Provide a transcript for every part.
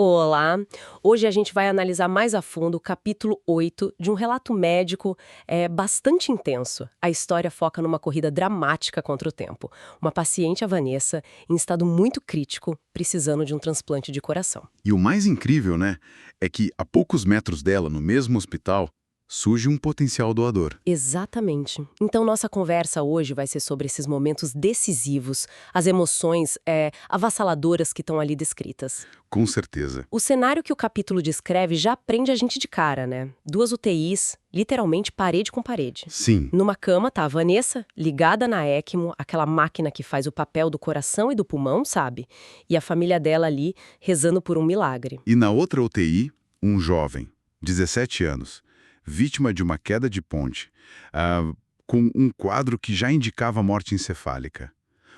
Olá! Hoje a gente vai analisar mais a fundo o capítulo 8 de um relato médico bastante intenso. A história foca numa corrida dramática contra o tempo. Uma paciente, a Vanessa, em estado muito crítico, precisando de um transplante de coração. E o mais incrível, né, é que a poucos metros dela, no mesmo hospital, surge um potencial doador. Exatamente. Então, nossa conversa hoje vai ser sobre esses momentos decisivos, as emoções avassaladoras que estão ali descritas. Com certeza. O cenário que o capítulo descreve já prende a gente de cara, né? Duas UTIs, literalmente parede com parede. Sim. Numa cama tá a Vanessa, ligada na ECMO, aquela máquina que faz o papel do coração e do pulmão, sabe? E a família dela ali rezando por um milagre. E na outra UTI, um jovem, 17 anos, vítima de uma queda de ponte, com um quadro que já indicava morte encefálica.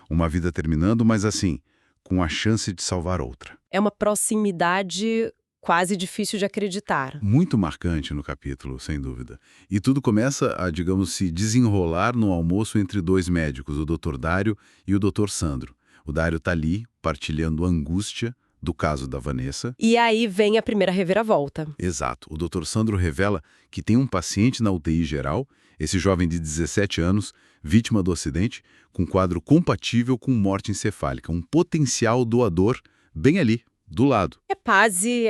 Uma vida terminando, mas assim, com a chance de salvar outra. É uma proximidade quase difícil de acreditar. Muito marcante no capítulo, sem dúvida. E tudo começa a, digamos, se desenrolar no almoço entre dois médicos, o Dr. Dário e o Dr. Sandro. O Dário tá ali, partilhando a angústia do caso da Vanessa. E aí vem a primeira reviravolta. Exato. O Dr. Sandro revela que tem um paciente na UTI geral, esse jovem de 17 anos, vítima do acidente, com quadro compatível com morte encefálica, um potencial doador bem ali, do lado. É quase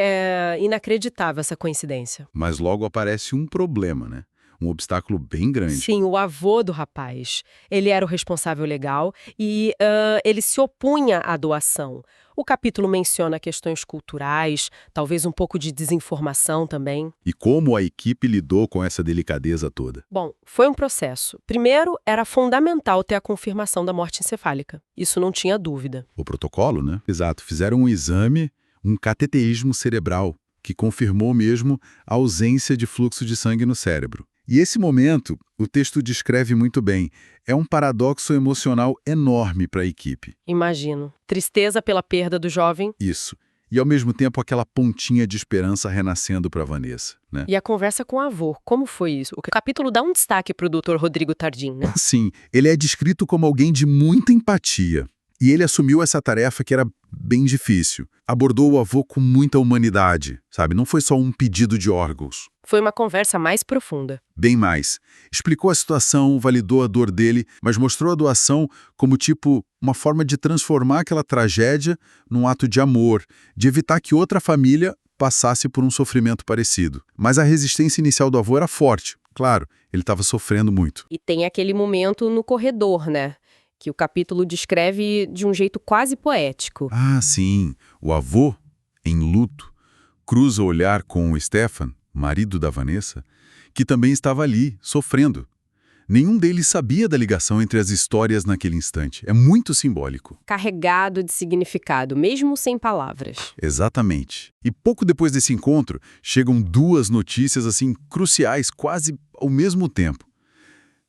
inacreditável essa coincidência. Mas logo aparece um problema, né? Um obstáculo bem grande. Sim, o avô do rapaz. Ele era o responsável legal e ele se opunha à doação. O capítulo menciona questões culturais, talvez um pouco de desinformação também. E como a equipe lidou com essa delicadeza toda? Bom, foi um processo. Primeiro, era fundamental ter a confirmação da morte encefálica. Isso não tinha dúvida. O protocolo, né? Exato. Fizeram um exame, um cateteísmo cerebral, que confirmou mesmo a ausência de fluxo de sangue no cérebro. E esse momento, o texto descreve muito bem, é um paradoxo emocional enorme para a equipe. Imagino. Tristeza pela perda do jovem. Isso. E ao mesmo tempo aquela pontinha de esperança renascendo para Vanessa, né? E a conversa com o avô, como foi isso? O capítulo dá um destaque para o Dr. Rodrigo Tardim, né? Sim, ele é descrito como alguém de muita empatia. E ele assumiu essa tarefa que era bem difícil. Abordou o avô com muita humanidade, sabe? Não foi só um pedido de órgãos. Foi uma conversa mais profunda. Bem mais. Explicou a situação, validou a dor dele, mas mostrou a doação como, uma forma de transformar aquela tragédia num ato de amor, de evitar que outra família passasse por um sofrimento parecido. Mas a resistência inicial do avô era forte. Claro, ele estava sofrendo muito. E tem aquele momento no corredor, né? Que o capítulo descreve de um jeito quase poético. Ah, sim. O avô, em luto, cruza o olhar com o Stefan, marido da Vanessa, que também estava ali, sofrendo. Nenhum deles sabia da ligação entre as histórias naquele instante. É muito simbólico. Carregado de significado, mesmo sem palavras. Exatamente. E pouco depois desse encontro, chegam duas notícias assim cruciais, quase ao mesmo tempo.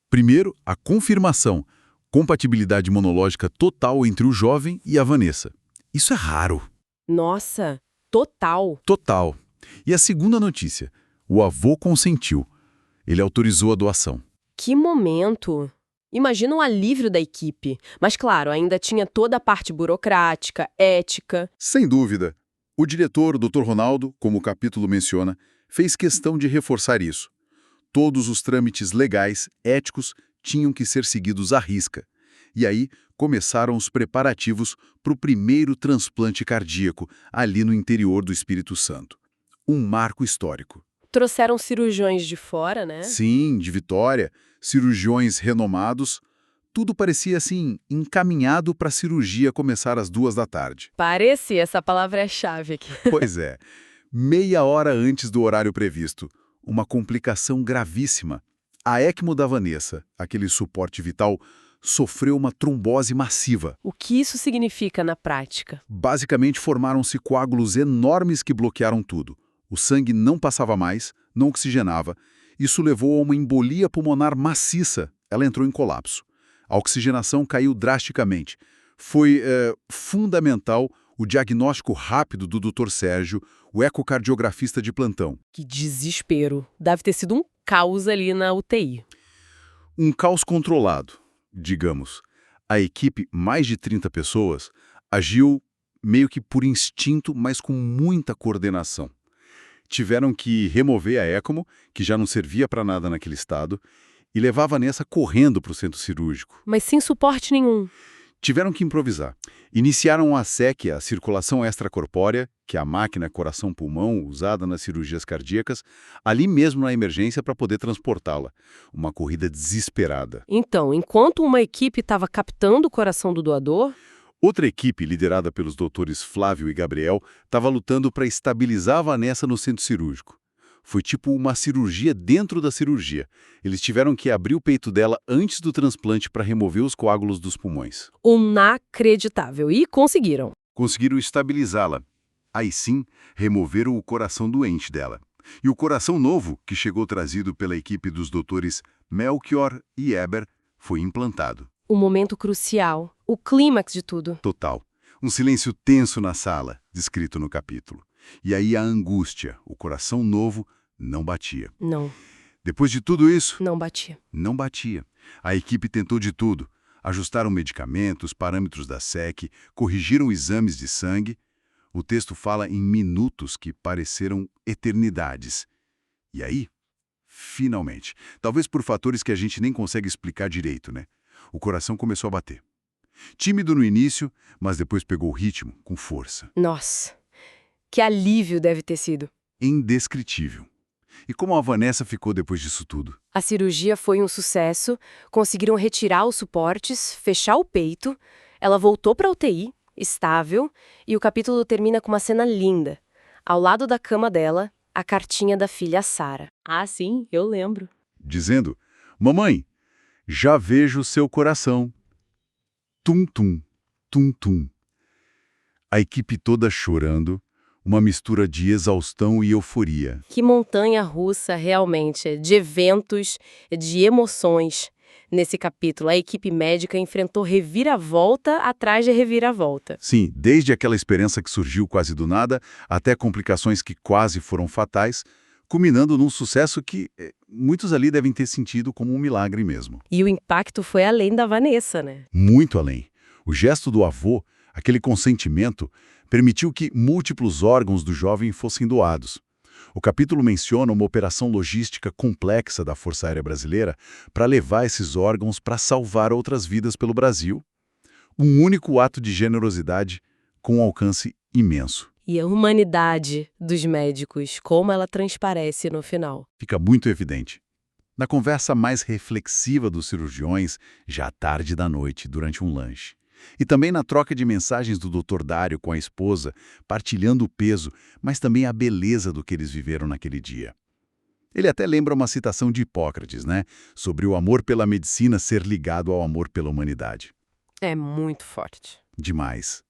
Primeiro, a confirmação, compatibilidade imunológica total entre o jovem e a Vanessa. Isso é raro. Nossa, total. Total. E a segunda notícia, o avô consentiu. Ele autorizou a doação. Que momento! Imagina o alívio da equipe. Mas, claro, ainda tinha toda a parte burocrática, ética. Sem dúvida. O diretor, o Dr. Ronaldo, como o capítulo menciona, fez questão de reforçar isso. Todos os trâmites legais, éticos, tinham que ser seguidos à risca. E aí começaram os preparativos para o primeiro transplante cardíaco, ali no interior do Espírito Santo. Um marco histórico. Trouxeram cirurgiões de fora, né? Sim, de Vitória, cirurgiões renomados, tudo parecia assim, encaminhado para a cirurgia começar às 14h. Parecia, essa palavra é chave aqui. Pois é, meia hora antes do horário previsto, uma complicação gravíssima. A ECMO da Vanessa, aquele suporte vital, sofreu uma trombose massiva. O que isso significa na prática? Basicamente formaram-se coágulos enormes que bloquearam tudo. O sangue não passava mais, não oxigenava. Isso levou a uma embolia pulmonar maciça. Ela entrou em colapso. A oxigenação caiu drasticamente. Foi fundamental o diagnóstico rápido do Dr. Sérgio, o ecocardiografista de plantão. Que desespero. Deve ter sido um caos ali na UTI. Um caos controlado, digamos. A equipe, mais de 30 pessoas, agiu meio que por instinto, mas com muita coordenação. Tiveram que remover a ECMO, que já não servia para nada naquele estado, e levar a Vanessa correndo para o centro cirúrgico. Mas sem suporte nenhum. Tiveram que improvisar. Iniciaram a SEC, a circulação extracorpórea, que é a máquina coração-pulmão usada nas cirurgias cardíacas, ali mesmo na emergência para poder transportá-la. Uma corrida desesperada. Então, enquanto uma equipe estava captando o coração do doador, Outra equipe, liderada pelos doutores Flávio e Gabriel, estava lutando para estabilizar a Vanessa no centro cirúrgico. Foi tipo uma cirurgia dentro da cirurgia. Eles tiveram que abrir o peito dela antes do transplante para remover os coágulos dos pulmões. inacreditável. E conseguiram. Conseguiram estabilizá-la. Aí sim, removeram o coração doente dela. E o coração novo, que chegou trazido pela equipe dos doutores Melchior e Eber, foi implantado. O momento crucial, o clímax de tudo. Total. Um silêncio tenso na sala, descrito no capítulo. E aí a angústia, o coração novo, não batia. Não, Depois de tudo isso, não batia. não batia. A equipe tentou de tudo. Ajustaram medicamentos, parâmetros da SEC, corrigiram exames de sangue. O texto fala em minutos que pareceram eternidades. E aí, finalmente, talvez por fatores que a gente nem consegue explicar direito, né? O coração começou a bater. Tímido no início, mas depois pegou o ritmo, com força. Nossa, que alívio deve ter sido. Indescritível. E como a Vanessa ficou depois disso tudo? A cirurgia foi um sucesso, conseguiram retirar os suportes, fechar o peito, ela voltou para a UTI, estável, e o capítulo termina com uma cena linda. Ao lado da cama dela, a cartinha da filha Sara. Ah, sim, eu lembro. Dizendo, mamãe, já vejo seu coração. Tum-tum, tum-tum. A equipe toda chorando, uma mistura de exaustão e euforia. Que montanha russa, realmente, de eventos, de emoções. Nesse capítulo, a equipe médica enfrentou reviravolta atrás de reviravolta. Sim, desde aquela esperança que surgiu quase do nada, até complicações que quase foram fatais, culminando num sucesso que muitos ali devem ter sentido como um milagre mesmo. E o impacto foi além da Vanessa, né? Muito além. O gesto do avô, aquele consentimento, permitiu que múltiplos órgãos do jovem fossem doados. O capítulo menciona uma operação logística complexa da Força Aérea Brasileira para levar esses órgãos para salvar outras vidas pelo Brasil. Um único ato de generosidade com um alcance imenso. E a humanidade dos médicos, como ela transparece no final. Fica muito evidente. Na conversa mais reflexiva dos cirurgiões, já à tarde da noite, durante um lanche. E também na troca de mensagens do Dr. Dário com a esposa, partilhando o peso, mas também a beleza do que eles viveram naquele dia. Ele até lembra uma citação de Hipócrates, né? Sobre o amor pela medicina ser ligado ao amor pela humanidade. É muito forte. Demais.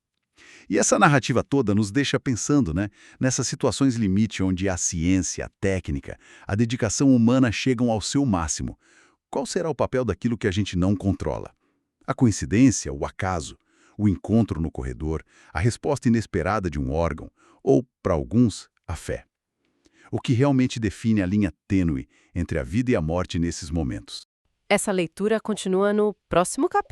E essa narrativa toda nos deixa pensando, né? Nessas situações limite onde a ciência, a técnica, a dedicação humana chegam ao seu máximo. Qual será o papel daquilo que a gente não controla? A coincidência, o acaso, o encontro no corredor, a resposta inesperada de um órgão, ou, para alguns, a fé. O que realmente define a linha tênue entre a vida e a morte nesses momentos. Essa leitura continua no próximo capítulo.